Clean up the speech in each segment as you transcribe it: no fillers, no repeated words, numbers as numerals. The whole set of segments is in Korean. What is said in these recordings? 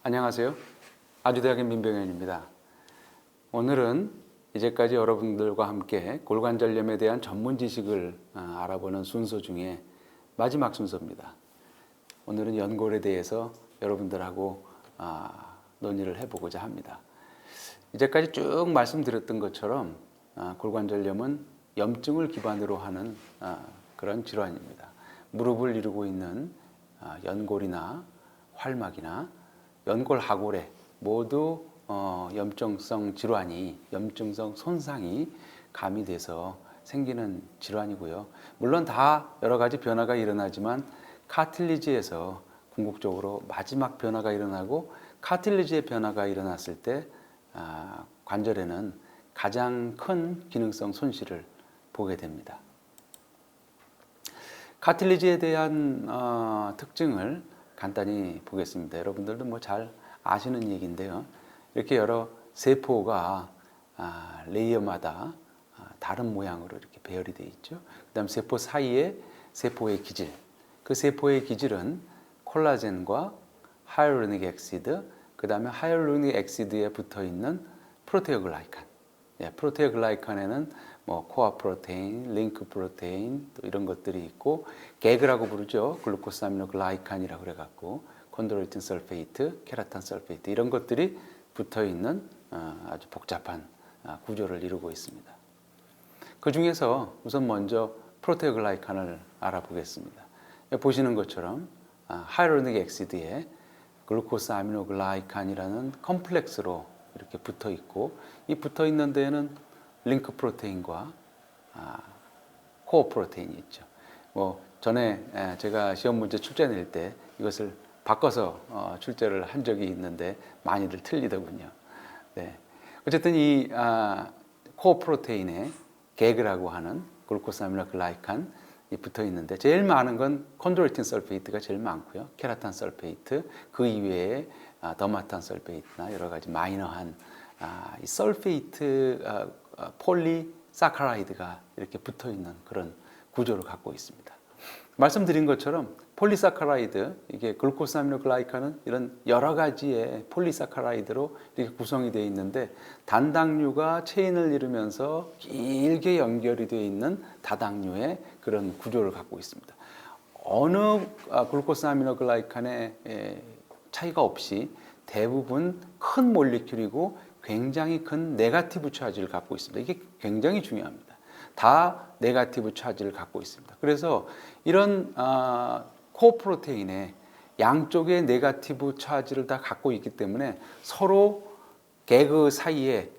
안녕하세요. 아주대학의 민병현입니다. 오늘은 이제까지 여러분들과 함께 골관절염에 대한 전문 지식을 알아보는 순서 중에 마지막 순서입니다. 오늘은 연골에 대해서 여러분들하고 논의를 해보고자 합니다. 이제까지 쭉 말씀드렸던 것처럼 골관절염은 염증을 기반으로 하는 그런 질환입니다. 무릎을 이루고 있는 연골이나 활막이나 연골 하골에 모두 염증성 질환이, 염증성 손상이 가미돼서 생기는 질환이고요. 물론 다 여러 가지 변화가 일어나지만 카틸리지에서 궁극적으로 마지막 변화가 일어나고, 카틸리지의 변화가 일어났을 때 관절에는 가장 큰 기능성 손실을 보게 됩니다. 카틸리지에 대한 특징을 간단히 보겠습니다. 여러분들도 뭐 잘 아시는 얘기인데요. 이렇게 여러 세포가 레이어마다 다른 모양으로 이렇게 배열이 되어 있죠. 그다음 세포 사이에 세포의 기질, 그 세포의 기질은 콜라겐과 하이알루로닉 엑시드, 그다음에 하이알루로닉 엑시드에 붙어 있는 프로테오글라이칸. 프로테오글라이칸에는 뭐 코어 프로테인, 링크 프로테인 또 이런 것들이 있고, 개그라고 부르죠. 글루코스 아미노글라이칸이라고 그래갖고 콘드로이틴 설페이트, 케라탄 설페이트 이런 것들이 붙어 있는 아주 복잡한 구조를 이루고 있습니다. 그 중에서 우선 먼저 프로테오글라이칸을 알아보겠습니다. 보시는 것처럼 하이알루로닉 엑시드에 글루코스 아미노글라이칸이라는 컴플렉스로 이렇게 붙어 있고, 이 붙어 있는 데에는 링크 프로테인과 코어 프로테인이 있죠. 뭐 전에 제가 시험 문제 출제 낼 때 이것을 바꿔서 출제를 한 적이 있는데 많이들 틀리더군요. 네. 어쨌든 이 코어 프로테인에 개그라고 하는 글루코스 아미노글라이칸이 붙어 있는데, 제일 많은 건 콘드로이틴 설페이트가 제일 많고요. 케라탄 설페이트, 그 이외에 더마탄 설페이트나 여러 가지 마이너한 이 설페이트 폴리사카라이드가 이렇게 붙어 있는 그런 구조를 갖고 있습니다. 말씀드린 것처럼 폴리사카라이드, 이게 글루코스 아미노글라이칸은 이런 여러 가지의 폴리사카라이드로 이렇게 구성이 되어 있는데, 단당류가 체인을 이루면서 길게 연결이 되어 있는 다당류의 그런 구조를 갖고 있습니다. 어느 글루코스 아미노글라이칸의 차이가 없이 대부분 큰 몰리큘이고 굉장히 큰 네거티브 차지를 갖고 있습니다. 이게 굉장히 중요합니다. 다 네거티브 차지를 갖고 있습니다. 그래서 이런 코어 프로테인의 양쪽의 네거티브 차지를 다 갖고 있기 때문에 서로 개그 사이에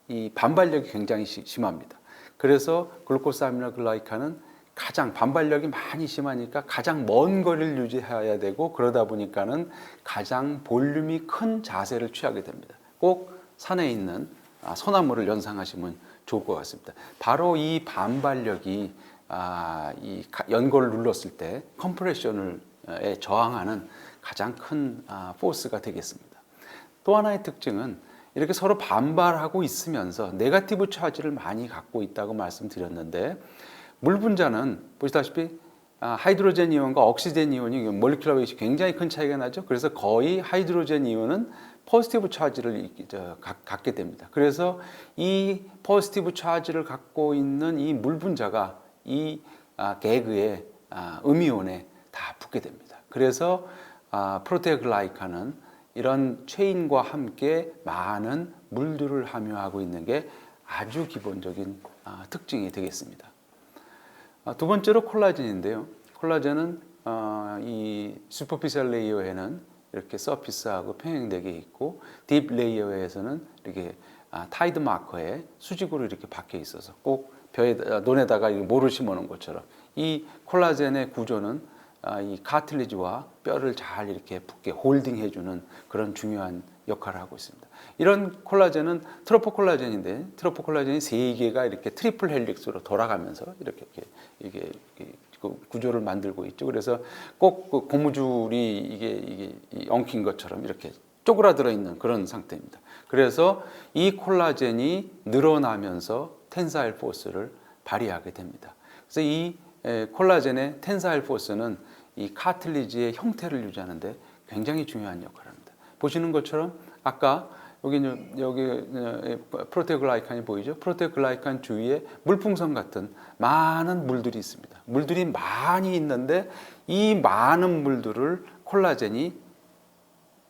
이 반발력이 굉장히 심합니다. 그래서 글루코스 아미노글라이칸은 가장 반발력이 많이 심하니까 가장 먼 거리를 유지해야 되고, 그러다 보니까는 가장 볼륨이 큰 자세를 취하게 됩니다. 꼭 산에 있는 소나무를 연상하시면 좋을 것 같습니다. 바로 이 반발력이 이 연골을 눌렀을 때 컴프레션을 저항하는 가장 큰 포스가 되겠습니다. 또 하나의 특징은 이렇게 서로 반발하고 있으면서 네거티브 차지를 많이 갖고 있다고 말씀드렸는데, 물 분자는 보시다시피 하이드로젠 이온과 옥시젠 이온이 몰리큘러 웨이트 굉장히 큰 차이가 나죠. 그래서 거의 하이드로젠 이온은 포지티브 차지를 갖게 됩니다. 그래서 이 포지티브 차지를 갖고 있는 이 물 분자가 이 개그의 음이온에 다 붙게 됩니다. 그래서 프로테오글라이칸은 이런 체인과 함께 많은 물들을 함유하고 있는 게 아주 기본적인 특징이 되겠습니다. 두 번째로 콜라겐인데요. 콜라겐은 이 슈퍼피셜 레이어에는 이렇게 서피스하고 평행되게 있고, 딥 레이어에서는 이렇게 타이드 마커에 수직으로 이렇게 박혀 있어서 꼭 논에다가 모를 심어놓은 것처럼 이 콜라겐의 구조는 이 카틸리지와 뼈를 잘 이렇게 붙게 홀딩해주는 그런 중요한 역할을 하고 있습니다. 이런 콜라겐은 트로포 콜라겐인데, 트로포 콜라겐이 3개가 이렇게 트리플 헬릭스로 돌아가면서 이게 구조를 만들고 있죠. 그래서 꼭 그 고무줄이 이게 엉킨 것처럼 이렇게 쪼그라들어 있는 그런 상태입니다. 그래서 이 콜라겐이 늘어나면서 텐사일 포스를 발휘하게 됩니다. 그래서 이 콜라겐의 텐사일 포스는 이 카틸리지의 형태를 유지하는데 굉장히 중요한 역할을 합니다. 보시는 것처럼 아까 여기 프로테오글라이칸이 보이죠? 프로테오글라이칸 주위에 물풍선 같은 많은 물들이 있습니다. 물들이 많이 있는데 이 많은 물들을 콜라겐이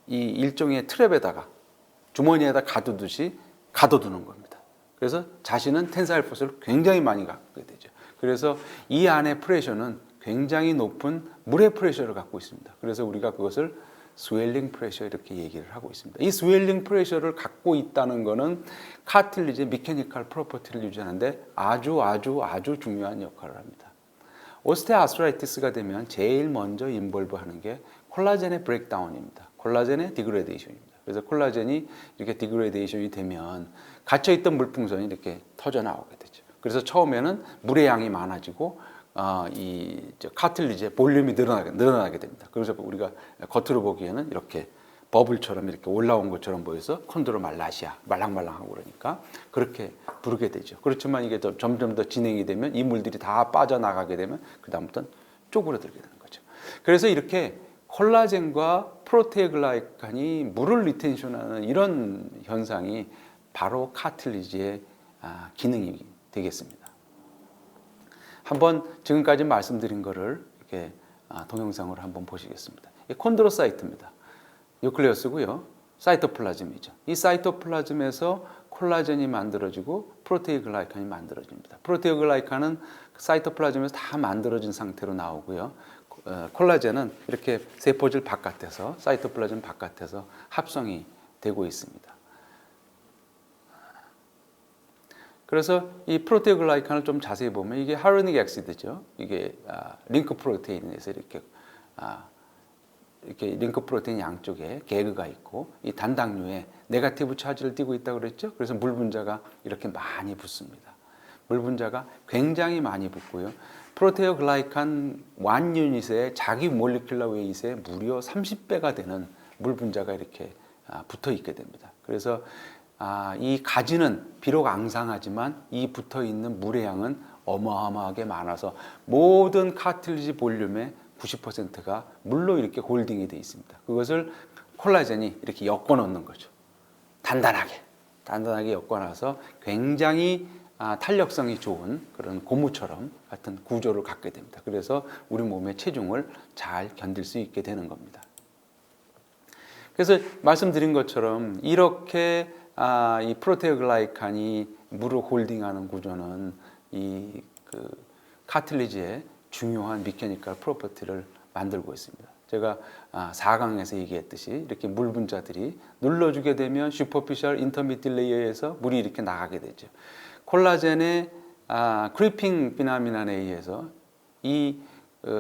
이 일종의 트랩에다가 주머니에다 가두듯이 가둬두는 겁니다. 그래서 자신은 텐사일 포스를 굉장히 많이 갖게 되죠. 그래서 이 안의 프레셔는 굉장히 높은 물의 프레셔를 갖고 있습니다. 그래서 우리가 그것을 스웰링 프레셔 이렇게 얘기를 하고 있습니다. 이 스웰링 프레셔를 갖고 있다는 것은 카틸리지의 미케니컬 프로퍼티를 유지하는데 아주 중요한 역할을 합니다. 오스테오아스트라이티스가 되면 제일 먼저 인볼브하는 게 콜라겐의 브레이크다운입니다. 콜라겐의 디그레데이션입니다. 그래서 콜라겐이 이렇게 디그레데이션이 되면 갇혀있던 물풍선이 이렇게 터져 나오게 되죠. 그래서 처음에는 물의 양이 많아지고 이 카틸리지의 볼륨이 늘어나게 됩니다. 그래서 우리가 겉으로 보기에는 이렇게 버블처럼 이렇게 올라온 것처럼 보여서 콘드로말라시아, 말랑말랑하고 그러니까 그렇게 부르게 되죠. 그렇지만 이게 점점 더 진행이 되면 이 물들이 다 빠져나가게 되면 그다음부터는 쪼그라들게 되는 거죠. 그래서 이렇게 콜라겐과 프로테오글라이칸이 물을 리텐션하는 이런 현상이 바로 카틸리지의 기능이 되겠습니다. 한번 지금까지 말씀드린 거를 이렇게 동영상으로 한번 보시겠습니다. 콘드로사이트입니다. 뉴클레우스고요. 사이토플라즘이죠. 이 사이토플라즘에서 콜라겐이 만들어지고 프로테오글라이칸이 만들어집니다. 프로테오글라이칸은 사이토플라즘에서 다 만들어진 상태로 나오고요. 콜라겐은 이렇게 세포질 바깥에서 사이토플라즘 바깥에서 합성이 되고 있습니다. 그래서 이 프로테오글라이칸을 좀 자세히 보면 이게 하루닉 액시드죠. 이게 링크 프로테인에서 이렇게 링크 프로테인 양쪽에 개그가 있고 이 단당류에 네거티브 차지를 띠고 있다고 그랬죠. 그래서 물 분자가 이렇게 많이 붙습니다. 물 분자가 굉장히 많이 붙고요. 프로테오글라이칸 1유닛에 자기 몰리큘러 웨이트의 무려 30배가 되는 물 분자가 이렇게 붙어 있게 됩니다. 그래서 이 가지는 비록 앙상하지만 이 붙어 있는 물의 양은 어마어마하게 많아서 모든 카틸리지 볼륨의 90%가 물로 이렇게 홀딩이 되어 있습니다. 그것을 콜라겐이 이렇게 엮어 놓는 거죠. 단단하게 엮어 놔서 굉장히 탄력성이 좋은 그런 고무처럼 같은 구조를 갖게 됩니다. 그래서 우리 몸의 체중을 잘 견딜 수 있게 되는 겁니다. 그래서 말씀드린 것처럼 이렇게 이 프로테오글라이칸이 물을 홀딩하는 구조는 이 카틸리지의 중요한 미케니컬 프로퍼티를 만들고 있습니다. 제가 4강에서 얘기했듯이 이렇게 물 분자들이 눌러주게 되면 슈퍼피셜 인터미디얼 레이어에서 물이 이렇게 나가게 되죠. 콜라겐의 크리핑 피나미난에 의해서 이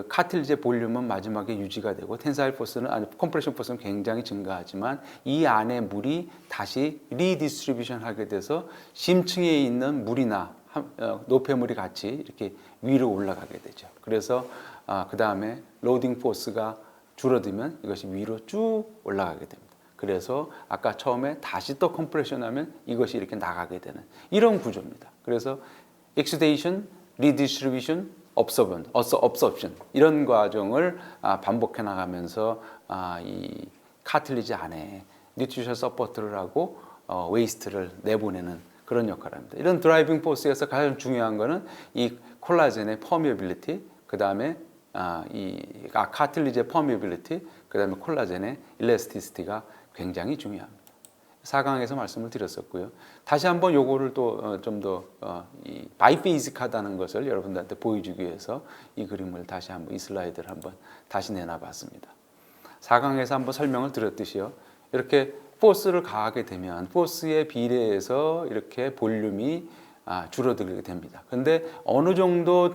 카틸리지의 볼륨은 마지막에 유지가 되고 텐사일 포스는 컴프레션 포스는 굉장히 증가하지만 이 안에 물이 다시 리디스트리뷰션 하게 돼서 심층에 있는 물이나 노폐물이 같이 이렇게 위로 올라가게 되죠. 그래서 그 다음에 로딩 포스가 줄어들면 이것이 위로 쭉 올라가게 됩니다. 그래서 아까 처음에 다시 또 컴프레션하면 이것이 이렇게 나가게 되는 이런 구조입니다. 그래서 익스데이션, 리디스트리뷰션, 업섭션 이런 과정을 반복해 나가면서 이 카틸리지 안에 뉴트리션 서포트를 하고 웨이스트를 내보내는 그런 역할을 합니다. 이런 드라이빙 포스에서 가장 중요한 거는 이 콜라겐의 퍼미어빌리티, 그 다음에 카틸리지의 퍼미어빌리티, 그 다음에 콜라겐의 일레스티시티가 굉장히 중요합니다. 4강에서 말씀을 드렸었고요. 다시 한번 요거를 또 좀 더 바이페이직하다는 것을 여러분들한테 보여주기 위해서 이 그림을 다시 한번 이 슬라이드를 한번 다시 내놔봤습니다. 4강에서 한번 설명을 드렸듯이요. 이렇게 포스를 가하게 되면 포스에 비례해서 이렇게 볼륨이 줄어들게 됩니다. 근데 어느 정도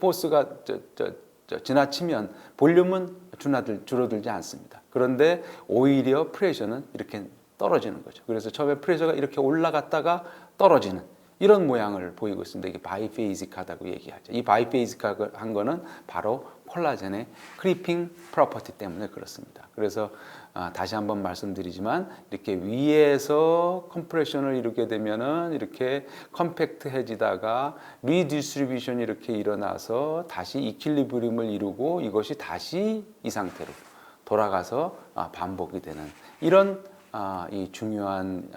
포스가 지나치면 볼륨은 줄어들지 않습니다. 그런데 오히려 프레셔는 이렇게 떨어지는 거죠. 그래서 처음에 프레셔가 이렇게 올라갔다가 떨어지는 이런 모양을 보이고 있습니다. 이게 바이페이직하다고 얘기하죠. 이 바이페이직한 거는 바로 콜라겐의 크리핑 프로퍼티 때문에 그렇습니다. 그래서 다시 한번 말씀드리지만 이렇게 위에서 컴프레션을 이루게 되면은 이렇게 컴팩트해지다가 리디스트리뷰션이 이렇게 일어나서 다시 이퀄리브리움을 이루고 이것이 다시 이 상태로 돌아가서 반복이 되는 이런 이 중요한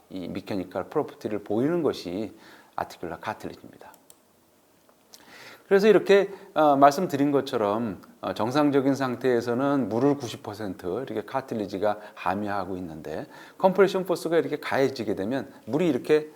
이 미케니컬 프로퍼티를 보이는 것이 아티큘러 카틸리지입니다. 그래서 이렇게 말씀드린 것처럼 정상적인 상태에서는 물을 90% 이렇게 카틸리지가 함유하고 있는데 컴프레션 포스가 이렇게 가해지게 되면 물이 이렇게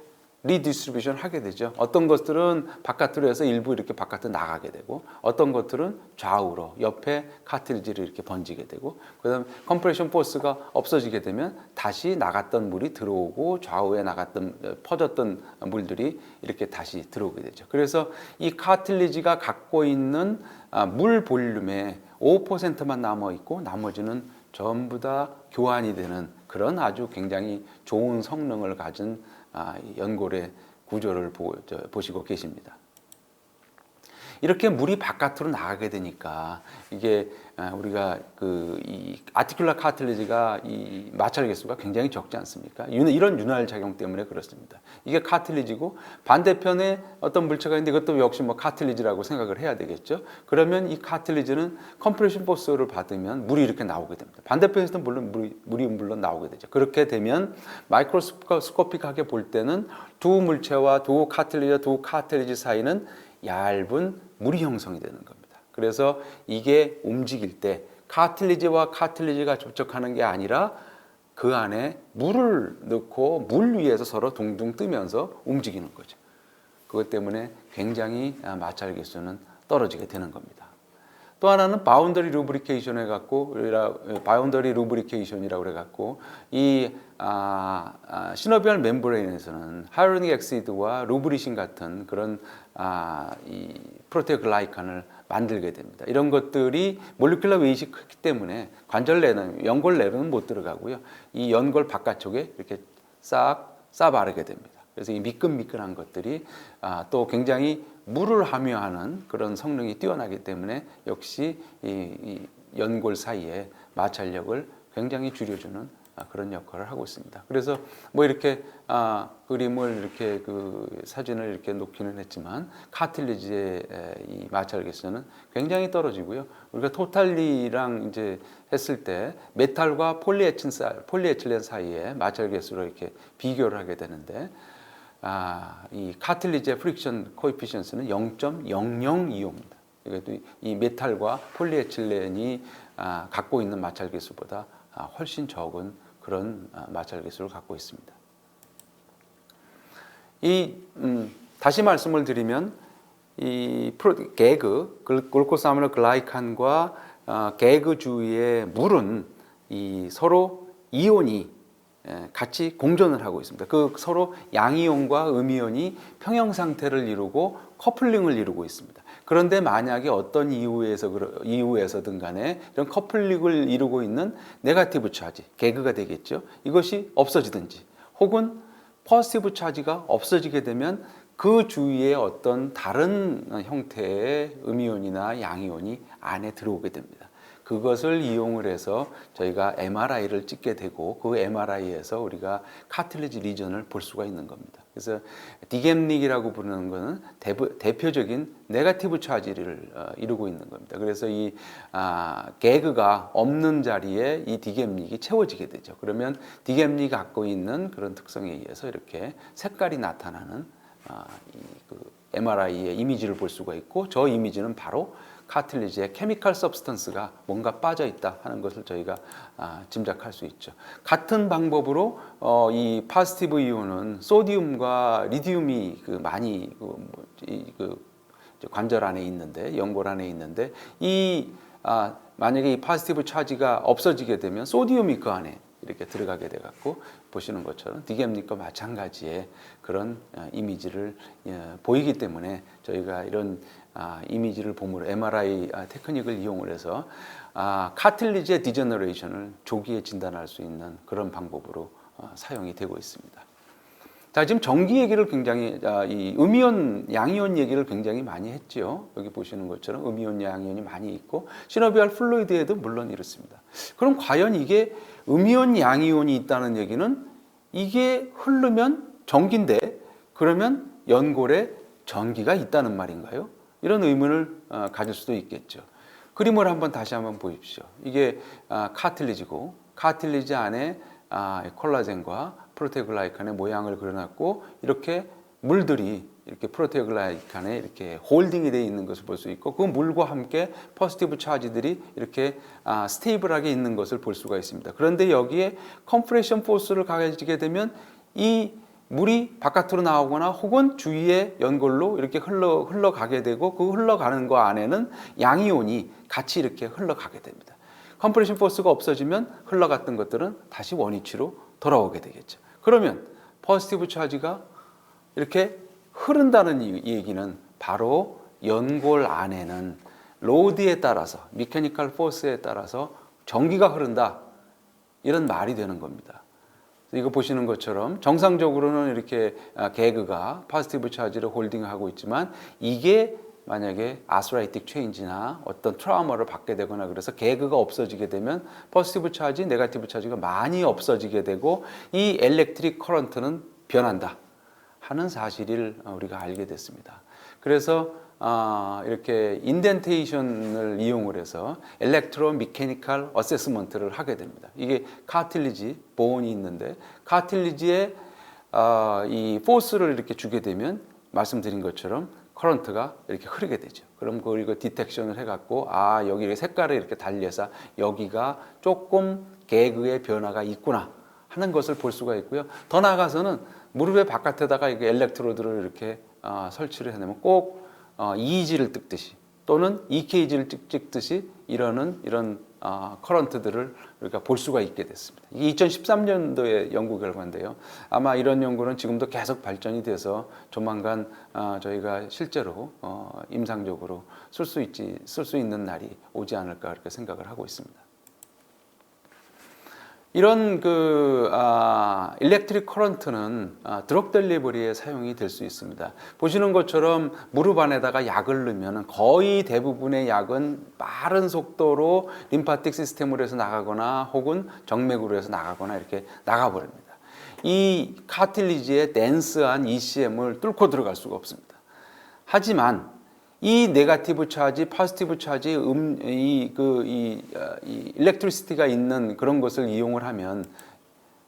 리디스트리뷰션 하게 되죠. 어떤 것들은 바깥으로 해서 일부 이렇게 바깥으로 나가게 되고 어떤 것들은 좌우로 옆에 카틸리지를 이렇게 번지게 되고 그다음에 컴프레션 포스가 없어지게 되면 다시 나갔던 물이 들어오고 좌우에 나갔던 퍼졌던 물들이 이렇게 다시 들어오게 되죠. 그래서 이 카틸리지가 갖고 있는 물 볼륨의 5%만 남아 있고 나머지는 전부 다 교환이 되는 그런 아주 굉장히 좋은 성능을 가진 연골의 구조를 보시고 계십니다. 이렇게 물이 바깥으로 나가게 되니까 이게 우리가 이 아티큘러 카틸리지가 이 마찰 개수가 굉장히 적지 않습니까? 이런 윤활 작용 때문에 그렇습니다. 이게 카틸리지고 반대편에 어떤 물체가 있는데 이것도 역시 뭐 카틸리지라고 생각을 해야 되겠죠. 그러면 이 카틸리지는 컴프레션 포스를 받으면 물이 이렇게 나오게 됩니다. 반대편에서도 물론 물이 나오게 되죠. 그렇게 되면 마이크로스코픽하게 볼 때는 두 물체와 두 카틸리지 사이는 얇은 물이 형성이 되는 겁니다. 그래서 이게 움직일 때 카틸리지와 카틸리지가 접촉하는 게 아니라 그 안에 물을 넣고 물 위에서 서로 둥둥 뜨면서 움직이는 거죠. 그것 때문에 굉장히 마찰 개수는 떨어지게 되는 겁니다. 또 하나는 바운더리 루브리케이션에 갖고 바운더리 루브리케이션이라고 그래 갖고 이 시노비얼 멤브레인에서는 하이로닉 엑시드와 루브리신 같은 그런 이 프로테오글라이칸을 만들게 됩니다. 이런 것들이 몰리큘러 웨이트가 크기 때문에 관절 내는 연골 내로는 못 들어가고요. 이 연골 바깥쪽에 이렇게 싹 바르게 됩니다. 그래서 이 미끈미끈한 것들이 또 굉장히 물을 함유하는 그런 성능이 뛰어나기 때문에 역시 이 연골 사이에 마찰력을 굉장히 줄여주는 그런 역할을 하고 있습니다. 그래서 뭐 이렇게 그림을 이렇게 사진을 이렇게 놓기는 했지만 카틸리지의 이 마찰 개수는 굉장히 떨어지고요. 우리가 토탈리랑 이제 했을 때 메탈과 폴리에틸렌 사이에 마찰 개수로 이렇게 비교를 하게 되는데 이 카틸리지의 프릭션 코에피션스는 0.002입니다. 이 메탈과 폴리에틸렌이 갖고 있는 마찰 개수보다 훨씬 적은 그런 마찰 개수를 갖고 있습니다. 다시 말씀을 드리면 이 글루코사미노글라이칸과 개그 주위의 물은 이 서로 이온이 같이 공존을 하고 있습니다. 그 서로 양이온과 음이온이 평형 상태를 이루고 커플링을 이루고 있습니다. 그런데 만약에 어떤 이유에서든 간에 이런 커플링을 이루고 있는 네거티브 차지, 개그가 되겠죠. 이것이 없어지든지 혹은 포지티브 차지가 없어지게 되면 그 주위에 어떤 다른 형태의 음이온이나 양이온이 안에 들어오게 됩니다. 그것을 이용을 해서 저희가 MRI를 찍게 되고 그 MRI에서 우리가 카틸리지 리전을 볼 수가 있는 겁니다. 그래서 디겜닉이라고 부르는 것은 대표적인 네거티브 차지를 이루고 있는 겁니다. 그래서 이 개그가 없는 자리에 이 디겜닉이 채워지게 되죠. 그러면 디겜닉이 갖고 있는 그런 특성에 의해서 이렇게 색깔이 나타나는 MRI의 이미지를 볼 수가 있고 저 이미지는 바로 카틸리지의 케미컬 서브스턴스가 뭔가 빠져 있다 하는 것을 저희가 짐작할 수 있죠. 같은 방법으로 이 포지티브 이온은 소디움과 리튬이 많이 관절 안에 있는데 연골 안에 있는데 만약에 이 포지티브 차지가 없어지게 되면 소디움이 그 안에 이렇게 들어가게 돼 갖고 보시는 것처럼 디겜닉과 마찬가지의 그런 이미지를 보이기 때문에 저희가 이런 이미지를 보므로 MRI 테크닉을 이용을 해서 카틸리지의 디제너레이션을 조기에 진단할 수 있는 그런 방법으로 사용이 되고 있습니다. 자, 지금 전기 얘기를 굉장히 이 음이온, 양이온 얘기를 굉장히 많이 했죠. 여기 보시는 것처럼 음이온, 양이온이 많이 있고 시노비얼 플루이드에도 물론 이렇습니다. 그럼 과연 이게 음이온, 양이온이 있다는 얘기는 이게 흐르면 전기인데 그러면 연골에 전기가 있다는 말인가요? 이런 의문을 가질 수도 있겠죠. 그림을 한번 다시 한번 보십시오. 이게 카틸리지고 카틸리지 안에 콜라겐과 프로테오글라이칸의 모양을 그려놨고 이렇게 물들이 이렇게 프로테오글라이칸에 이렇게 홀딩이 되어 있는 것을 볼 수 있고 그 물과 함께 포지티브 차지들이 이렇게 스테이블하게 있는 것을 볼 수가 있습니다. 그런데 여기에 컴프레션 포스를 가해지게 되면 이 물이 바깥으로 나오거나 혹은 주위의 연골로 이렇게 흘러가게 되고 그 흘러가는 거 안에는 양이온이 같이 이렇게 흘러가게 됩니다. 컴프레션 포스가 없어지면 흘러갔던 것들은 다시 원위치로 돌아오게 되겠죠. 그러면 포지티브 차지가 이렇게 흐른다는 얘기는 바로 연골 안에는 로드에 따라서 미케니컬 포스에 따라서 전기가 흐른다 이런 말이 되는 겁니다. 이거 보시는 것처럼 정상적으로는 이렇게 개그가 포지티브 차지를 홀딩하고 있지만 이게 만약에 아스라이틱 체인지나 어떤 트라우마를 받게 되거나 그래서 개그가 없어지게 되면 포지티브 차지, 네거티브 차지가 많이 없어지게 되고 이 엘렉트릭 커런트는 변한다 하는 사실을 우리가 알게 됐습니다. 그래서 이렇게 인덴테이션을 이용을 해서 엘렉트로 미케니컬 어세스먼트를 하게 됩니다. 이게 카틸리지 보온이 있는데 카틸리지에 이 포스를 이렇게 주게 되면 말씀드린 것처럼 커런트가 이렇게 흐르게 되죠. 그럼 그리고 디텍션을 해갖고 여기 색깔을 이렇게 달려서 여기가 조금 개그의 변화가 있구나 하는 것을 볼 수가 있고요. 더 나아가서는 무릎의 바깥에다가 이게 엘렉트로드를 이렇게 설치를 해놓으면 꼭 EEG를 뜯듯이 또는 EKG를 찍듯이 이런 커런트들을 우리가 볼 수가 있게 됐습니다. 이게 2013년도의 연구 결과인데요. 아마 이런 연구는 지금도 계속 발전이 돼서 조만간 저희가 실제로 임상적으로 쓸 수 있는 날이 오지 않을까 그렇게 생각을 하고 있습니다. 이런 일렉트릭 커런트는 드럭 델리버리에 사용이 될 수 있습니다. 보시는 것처럼 무릎 안에다가 약을 넣으면 거의 대부분의 약은 빠른 속도로 림파틱 시스템으로 해서 나가거나 혹은 정맥으로 해서 나가거나 이렇게 나가버립니다. 이 카틸리지의 덴스한 ECM을 뚫고 들어갈 수가 없습니다. 하지만 이 네거티브 차지, 포지티브 차지, 일렉트리시티가 있는 그런 것을 이용을 하면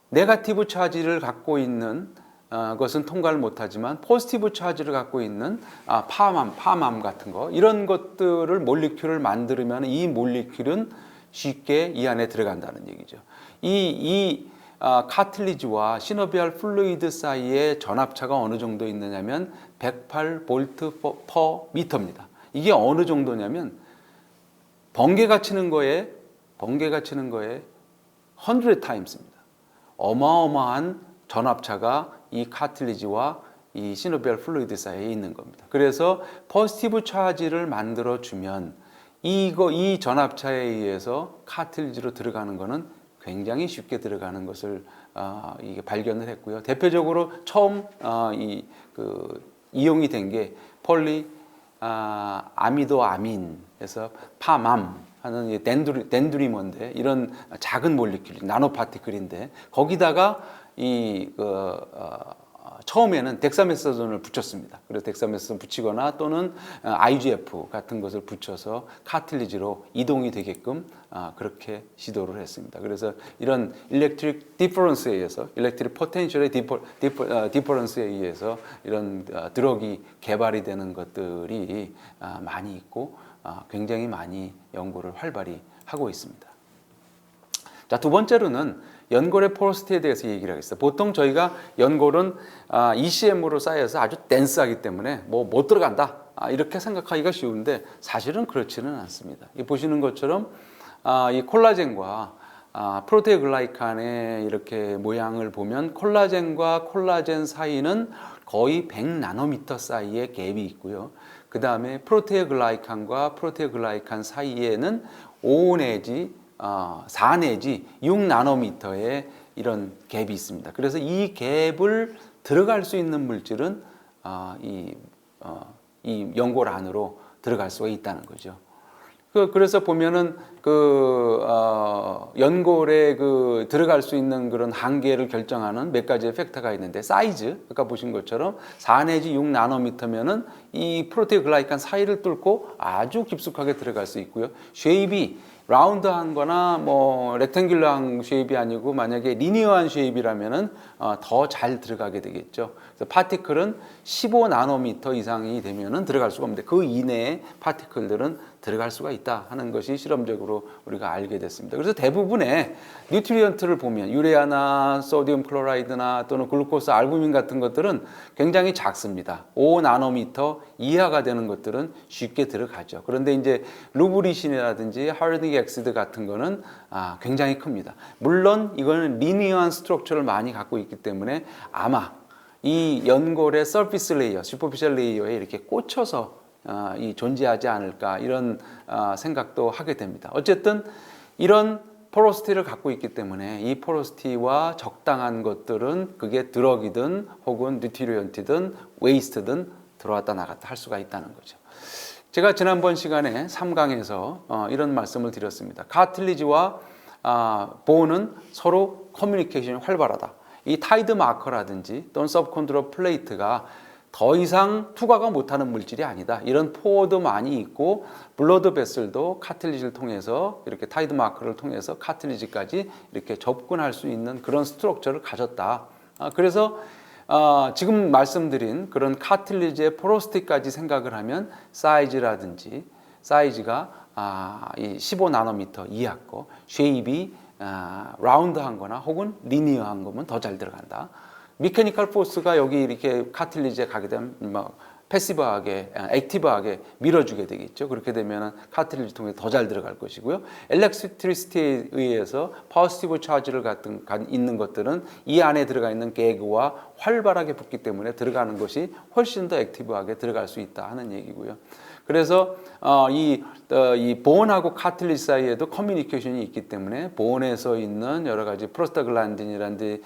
네거티브 차지를 갖고 있는 것은 통과를 못하지만 포지티브 차지를 갖고 있는 파암 같은 거 이런 것들을 몰리큘을 만들면 이 몰리큘은 쉽게 이 안에 들어간다는 얘기죠. 카틸리지와 시노비얼 플루이드 사이의 전압차가 어느 정도 있느냐면 108V per m입니다. 이게 어느 정도냐면 번개가 치는 거에 100times입니다. 어마어마한 전압차가 이 카틸리지와 이 시노비얼 플루이드 사이에 있는 겁니다. 그래서 포지티브 차지를 만들어 주면 이 전압차에 의해서 카틸리지로 들어가는 거는 굉장히 쉽게 들어가는 것을 이게 발견을 했고요. 대표적으로 처음 이용이 된 게 아미도아민에서 파맘 하는 덴두리머인데 이런 작은 몰리큘, 나노 파티클인데 거기다가 처음에는 덱사메타존을 붙였습니다. 그래서 덱사메타존 붙이거나 또는 IGF 같은 것을 붙여서 카틸리지로 이동이 되게끔 그렇게 시도를 했습니다. 그래서 이런 일렉트릭 디퍼런스에 의해서 일렉트릭 포텐셜의 디퍼런스에 의해서 이런 드럭이 개발이 되는 것들이 많이 있고 굉장히 많이 연구를 활발히 하고 있습니다. 자, 두 번째로는 연골의 포로시티에 대해서 얘기를 하겠습니다. 보통 저희가 연골은 ECM으로 쌓여서 아주 덴스하기 때문에 못 들어간다 이렇게 생각하기가 쉬운데 사실은 그렇지는 않습니다. 보시는 것처럼 이 콜라겐과 프로테오글라이칸의 이렇게 모양을 보면 콜라겐과 콜라겐 사이는 거의 100나노미터 사이의 갭이 있고요. 그 다음에 프로테오글라이칸과 프로테오글라이칸 사이에는 4 내지 6나노미터의 이런 갭이 있습니다. 그래서 이 갭을 들어갈 수 있는 물질은 이 연골 안으로 들어갈 수가 있다는 거죠. 그래서 보면은 연골에 들어갈 수 있는 그런 한계를 결정하는 몇 가지의 팩터가 있는데 사이즈, 아까 보신 것처럼 4 내지 6나노미터면은 이 프로테오글라이칸 사이를 뚫고 아주 깊숙하게 들어갈 수 있고요. 쉐입이 라운드한 거나 뭐 렉탱귤러한 쉐입이 아니고 만약에 리니어한 쉐입이라면은 더 잘 들어가게 되겠죠. 그래서 파티클은 15나노미터 이상이 되면은 들어갈 수가 없는데 그 이내에 파티클들은 들어갈 수가 있다 하는 것이 실험적으로 우리가 알게 됐습니다. 그래서 대부분의 뉴트리언트를 보면 유레아나 소디움 클로라이드나 또는 글루코스 알부민 같은 것들은 굉장히 작습니다. 5나노미터 이하가 되는 것들은 쉽게 들어가죠. 그런데 이제 루브리신이라든지 하르닉 엑시드 같은 거는 굉장히 큽니다. 물론 이거는 리니어한 스트럭처를 많이 갖고 있기 때문에 아마 이 연골의 서피스 레이어, 슈퍼피셜 레이어에 이렇게 꽂혀서 이 존재하지 않을까 이런 생각도 하게 됩니다. 어쨌든 이런 포로시티를 갖고 있기 때문에 이 포로시티와 적당한 것들은 그게 드럭이든 혹은 뉴트리언트든 웨이스트든 들어왔다 나갔다 할 수가 있다는 거죠. 제가 지난번 시간에 3강에서 이런 말씀을 드렸습니다. 카틸리지와 보는 서로 커뮤니케이션이 활발하다. 이 타이드 마커라든지 또는 서브콘드로 플레이트가 더 이상 투과가 못하는 물질이 아니다. 이런 포어도 많이 있고 블러드 베슬도 카틸리지를 통해서 이렇게 타이드 마커를 통해서 카틸리지까지 이렇게 접근할 수 있는 그런 스트럭처를 가졌다. 그래서 지금 말씀드린 그런 카틸리지의 포로시티까지 생각을 하면 사이즈라든지 사이즈가 이 15나노미터 이하 거, 쉐입이 라운드한 거나 혹은 리니어한 거면 더 잘 들어간다. 미케니컬 포스가 여기 이렇게 카틸리지에 가게 되면 뭐 패시브하게, 액티브하게 밀어주게 되겠죠. 그렇게 되면 카틸리지 통해 더 잘 들어갈 것이고요. 엘렉트리시티에 의해서 포지티브 차지를 있는 것들은 이 안에 들어가 있는 개그와 활발하게 붙기 때문에 들어가는 것이 훨씬 더 액티브하게 들어갈 수 있다 하는 얘기고요. 그래서 이 본하고 카틸리지 사이에도 커뮤니케이션이 있기 때문에 본에서 있는 여러 가지 프로스타글란딘이라든지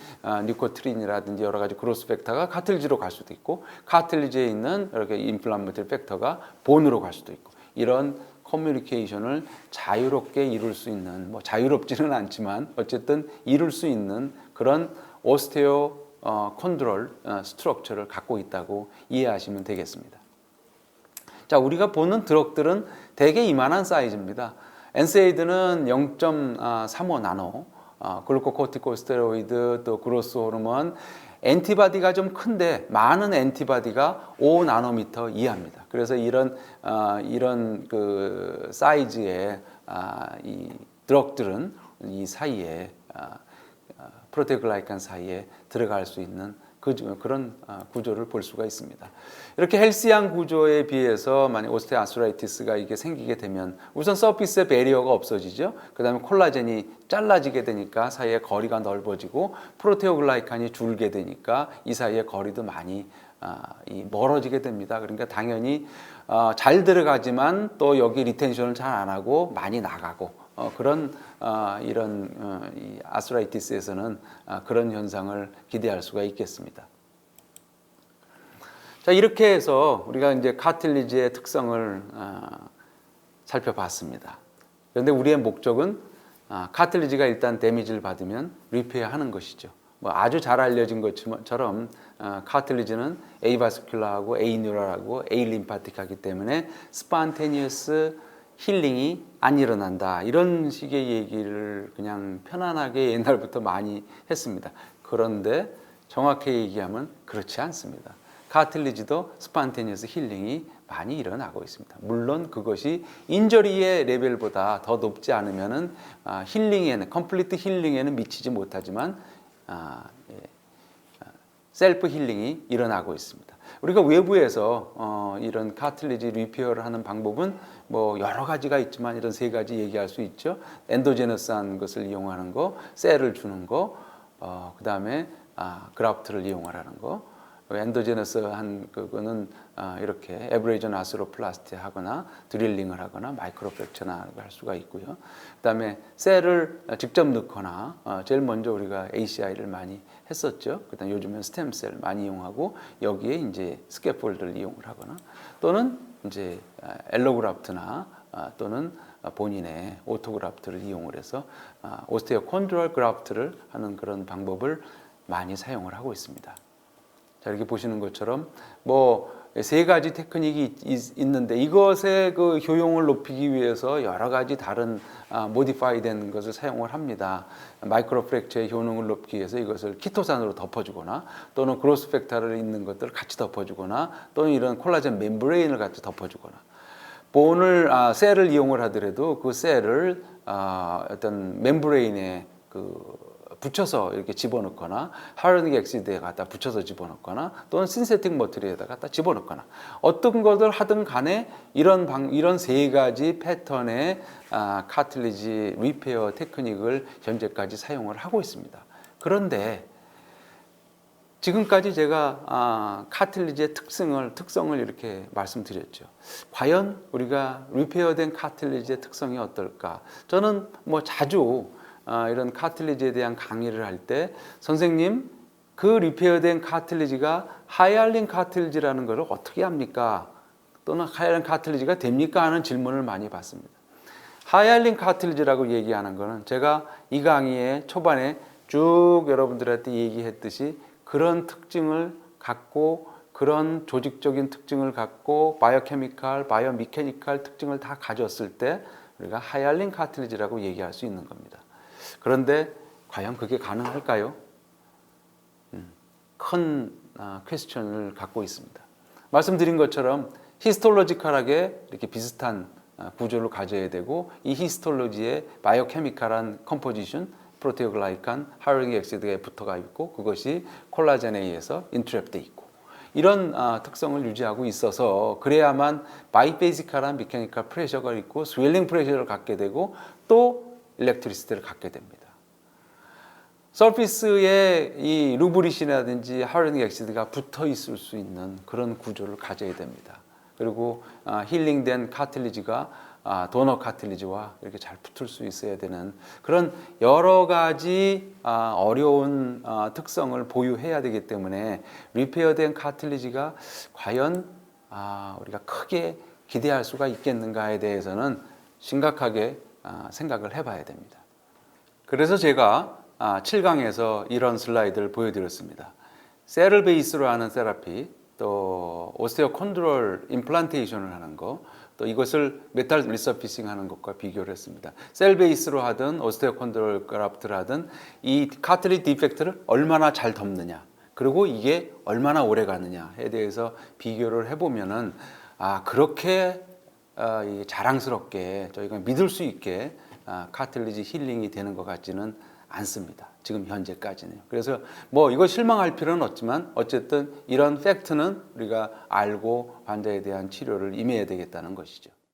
뉴코트린이라든지 여러 가지 그로스 팩터가 카틸리지로 갈 수도 있고 카틸리지에 있는 여러 가지 인플라메이터리 팩터가 본으로 갈 수도 있고 이런 커뮤니케이션을 자유롭게 이룰 수 있는 뭐 자유롭지는 않지만 어쨌든 이룰 수 있는 그런 오스테오 컨트롤 스트럭처를 갖고 있다고 이해하시면 되겠습니다. 자, 우리가 보는 드럭들은 대개 이만한 사이즈입니다. 엔세이드는 0.35 나노, 글루코코티코스테로이드, 또 그로스 호르몬, 엔티바디가 좀 큰데 많은 엔티바디가 5 나노미터 이하입니다. 그래서 이런 그 사이즈의 이 드럭들은 이 사이에 프로테오글라이칸 사이에 들어갈 수 있는 그런 구조를 볼 수가 있습니다. 이렇게 헬시한 구조에 비해서 만약 오스테오아스라이티스가 이게 생기게 되면 우선 서피스의 배리어가 없어지죠. 그 다음에 콜라겐이 잘라지게 되니까 사이에 거리가 넓어지고 프로테오글라이칸이 줄게 되니까 이 사이에 거리도 많이 멀어지게 됩니다. 그러니까 당연히 잘 들어가지만 또 여기 리텐션을 잘 안 하고 많이 나가고 그런 이런 이 아스라이티스에서는 그런 현상을 기대할 수가 있겠습니다. 자, 이렇게 해서 우리가 이제 카틸리지의 특성을 살펴봤습니다. 그런데 우리의 목적은 카틸리지가 일단 데미지를 받으면 리페어하는 것이죠. 뭐 아주 잘 알려진 것처럼 카틸리지는 에이바스큘라하고 에이뉴럴하고 에이림파틱하기 때문에 스판테니어스 힐링이 안 일어난다. 이런 식의 얘기를 그냥 편안하게 옛날부터 많이 했습니다. 그런데 정확히 얘기하면 그렇지 않습니다. 카틸리지도 스판테니어스 힐링이 많이 일어나고 있습니다. 물론 그것이 인저리의 레벨보다 더 높지 않으면은 힐링에는 컴플리트 힐링에는 미치지 못하지만 셀프 힐링이 일어나고 있습니다. 우리가 외부에서 이런 카틸리지 리페어를 하는 방법은 뭐 여러 가지가 있지만 이런 세 가지 얘기할 수 있죠. 엔도제너스한 것을 이용하는 거, 셀을 주는 거, 그 다음에 그라프트를 이용하라는 거. 엔도제너스한 그거는 이렇게 에브레이전 아스로플라스티 하거나 드릴링을 하거나 마이크로프랙처나 할 수가 있고요. 그다음에 셀을 직접 넣거나 제일 먼저 우리가 ACI를 많이 했었죠. 그다음 요즘은 스템셀 많이 이용하고 여기에 이제 스캐폴드를 이용을 하거나 또는 이제 엘로그라프트나 또는 본인의 오토그라프트를 이용을 해서 오스테오콘드럴 그라프트를 하는 그런 방법을 많이 사용을 하고 있습니다. 자, 이렇게 보시는 것처럼 뭐 세 가지 테크닉이 있는데 이것의 그 효용을 높이기 위해서 여러 가지 다른 모디파이된 것을 사용을 합니다. 마이크로 프랙처의 효능을 높이기 위해서 이것을 키토산으로 덮어주거나 또는 그로스 팩터를 있는 것들을 같이 덮어주거나 또는 이런 콜라겐 멤브레인을 같이 덮어주거나 본을 셀을 이용을 하더라도 그 셀을 어떤 멤브레인에 붙여서 이렇게 집어넣거나 하이알루로닉 엑시드에 갖다 붙여서 집어넣거나 또는 신세틱 머티리얼에다 갖다 집어넣거나 어떤 것을 하든 간에 이런 세 가지 패턴의 카틀리지 리페어 테크닉을 현재까지 사용을 하고 있습니다. 그런데 지금까지 제가 카틀리지의 특성을 이렇게 말씀드렸죠. 과연 우리가 리페어된 카틀리지의 특성이 어떨까? 저는 뭐 자주 이런 카틀리지에 대한 강의를 할 때 선생님 그 리페어된 카틀리지가 하이알린 카틀리지라는 것을 어떻게 합니까? 또는 하이알린 카틀리지가 됩니까? 하는 질문을 많이 받습니다. 하이알린 카틀리지라고 얘기하는 것은 제가 이 강의의 초반에 쭉 여러분들한테 얘기했듯이 그런 특징을 갖고 그런 조직적인 특징을 갖고 바이오케미칼, 바이오미케니칼 특징을 다 가졌을 때 우리가 하이알린 카틀리지라고 얘기할 수 있는 겁니다. 그런데 과연 그게 가능할까요? 큰 퀘스천을 갖고 있습니다. 말씀드린 것처럼 히스톨로지컬하게 이렇게 비슷한 구조를 가져야 되고 이 히스톨로지에 바이오케미칼한 컴포지션, 프로테오글라이칸, 하이알루로닉 엑시드가 붙어가 있고 그것이 콜라겐에 의해서 인트랩돼 있고 이런 특성을 유지하고 있어서 그래야만 바이베이지컬한 미케니컬 프레셔가 있고 스웰링 프레셔를 갖게 되고 또 일렉트리시티를 갖게 됩니다. 서피스에 이 루브리신이라든지 하이알루로닉 엑시드가 붙어 있을 수 있는 그런 구조를 가져야 됩니다. 그리고 힐링된 카틀리지가 도너 카틀리지와 이렇게 잘 붙을 수 있어야 되는 그런 여러 가지 어려운 특성을 보유해야 되기 때문에 리페어된 카틀리지가 과연 우리가 크게 기대할 수가 있겠는가에 대해서는 심각하게 생각을 해봐야 됩니다. 그래서 제가 7강에서 이런 슬라이드를 보여드렸습니다. 셀을 베이스로 하는 세라피, 또 오스테오콘드롤 임플란테이션을 하는 거, 또 이것을 메탈 리서피싱 하는 것과 비교를 했습니다. 셀 베이스로 하든 오스테오콘드롤 그라프트를 하든 이 카틀리지 디펙트를 얼마나 잘 덮느냐, 그리고 이게 얼마나 오래 가느냐에 대해서 비교를 해보면은 그렇게 자랑스럽게 저희가 믿을 수 있게 카틀리지 힐링이 되는 것 같지는 않습니다. 지금 현재까지는. 그래서 뭐 이거 실망할 필요는 없지만 어쨌든 이런 팩트는 우리가 알고 환자에 대한 치료를 임해야 되겠다는 것이죠.